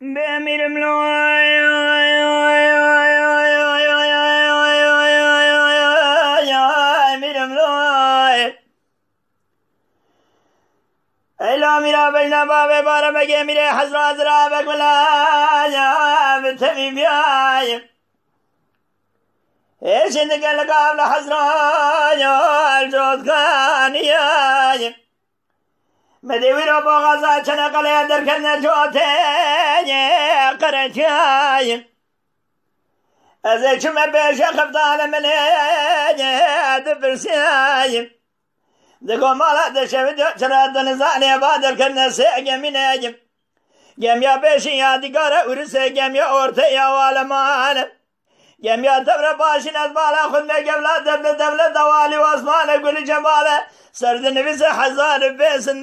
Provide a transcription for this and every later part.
بمیرم لو میرم لو ایلا میرا بجنا بابه بارا بگه میره حضرات را بکلا به تمیم بیایم ایشن دکل قابل حضرات الجود خانیایم مدوی را با غزا چنقل در کن جوته قرچایم از چم بیش خفتال من دبرسایم دکو مالا دشوید چرا دنزانی بادر کن سیگمینایم گمیا بیش یادگار ارسه گمیا ارته یا والمان گمیا تبر باشین از بالا خود مگولا دبل دوالی و اسمان گل جماله سرد نفس حزار بيسن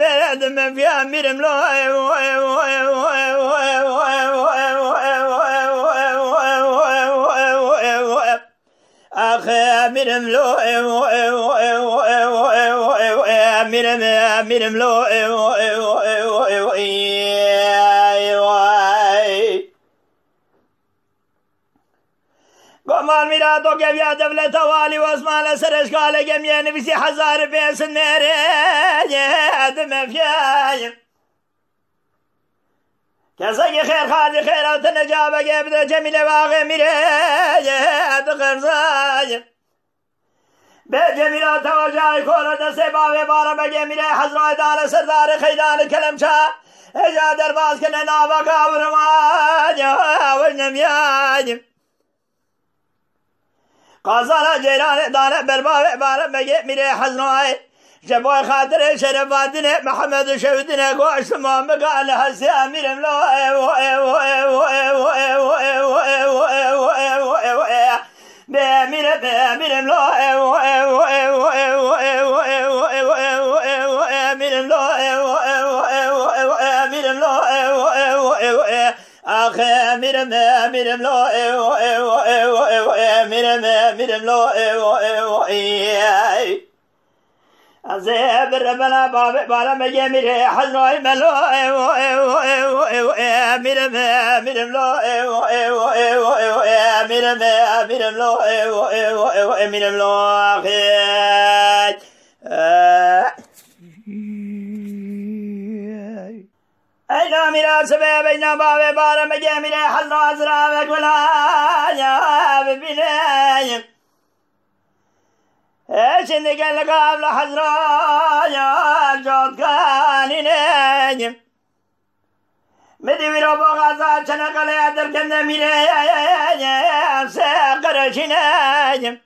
من فيها ميرم لو أخي ميرم لو ميرم لو قمال ميرادو كيف يا دولة والي واسمان سرش قال جميع نفسي حزار بيس النار دم فيايم كسي خير خادي خير وتنجاب جبد جميل واغي ميري دقرزايم بجميل توجاي كل دسي باوي بارا بجميل حزراء دار سردار خيدان كلم شا اجا درباز كنا نافقا ورمان وجنم يايم قازانا جيران دانا برباب بارا بگه میره حزنوائي جبوي خاطر شرفاتنا محمد شهودنا قوش ما مقال هسي اميرم لو باميرم لو اميرم لو أخي ميرم لو ميرم لو أزيب ربنا بابا بالا مجي ميري حزنوي ملو ميرم لو ميرم لو أخي اینا میرا سبب اینا بابه بارا مگه میره حضرات را بکلا یا ببینیم ایشن دکل قابل حضرات یا الجود خانینیم مدوی را با غزا چنقل در کنده میره سقرشینیم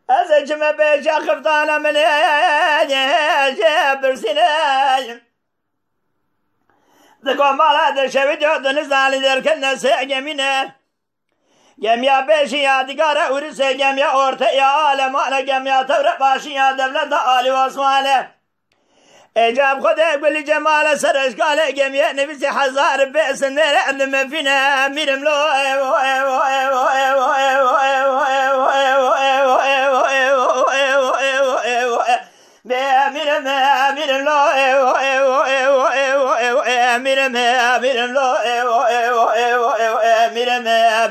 از چم بیش خفتان من برسینیم دکو مالا در شوید دنزالی در کن سیگمینه گمیا بیشی یادگار ارسه گمیا ارته یا آلمانه گمیا تور باشی یا دولت آلی و اسمانه اجاب خود گلی جمال سرشگاله گمیا نفس حزار بیسن در اندم فینه میرم لو میرم لو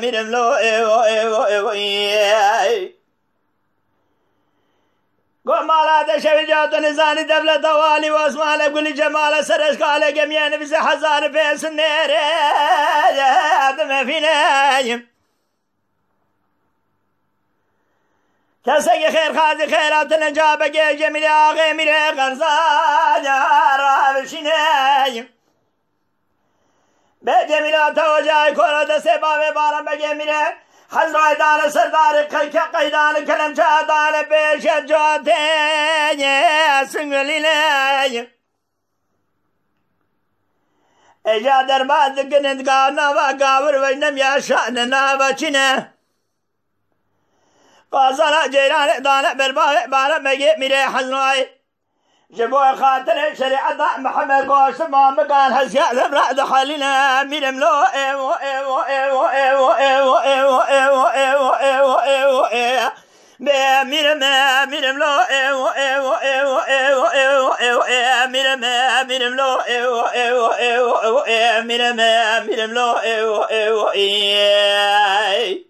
ميرم لو قمالا دشوي جاتو نزاني دولة دوالي واسمال قولي جمال سرش قال جميع نفس حزار بيس النير دم في نايم كسي خير خادي خيرات نجاب جميل آغي ميري غرزان رابشي نايم بجميل توجاي كل دسي بابي بارا بگه میره حضرات دار سردار قيدان كلم شادان بيش جوتي سنگلی لي اجا درباد گند گانا و گاور وجنم یا شان ناوا چنه قازانا جيران دانا برباب بارا بگه میره حضرات جبوي خاطر شريعة محمد قوش ما مقال هزياء ذبرع دخلنا ميرم لو بمیرم میرم لا ایو ایو ایو ایو ایو ایو میرم میرم لا ایو ایو ایو ایو میرم میرم لا ایو ایو ای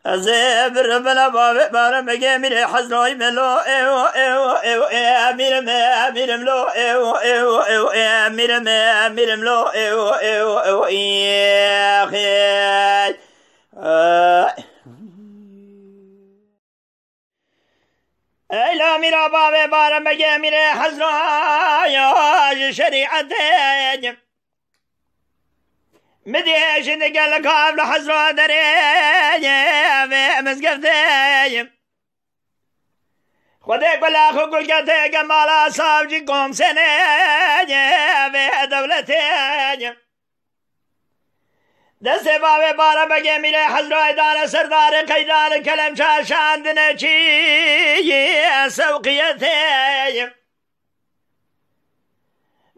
از بر بلا باب بارم بگه میره حضرای ملا ایو ایو ایو میرم میرم لا ایو ایو ایو میرم میرم لا ایو ایو ایو ای لا میرا باب بارم بگه میره حضرای شریعت مديش نقل قابل حزرو دري مزقفتي خديك بلا خو قل قلتي قمالا صابجي قوم سنة في دولتي دستي بابي بارا بقي ميلي حزرو ايدان سردار قيدان كلم شاشان دنشي سوقيتي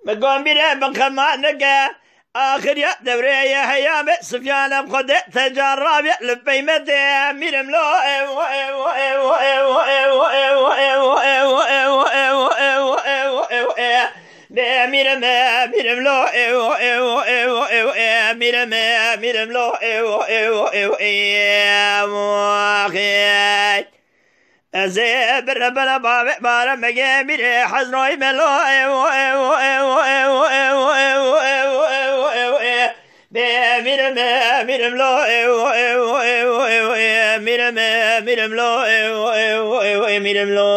مقوم بيلي بنخمانك آخر يا دوري يا هيام سفيان بخد تجرب لبي مدى ميرم لو ميرم ميرم لو ميرم ميرم لو زبر ربنا بارا مجا ميري حزنوي ملو ميرم ميرم لو ميرم ميرم لو ميرم لو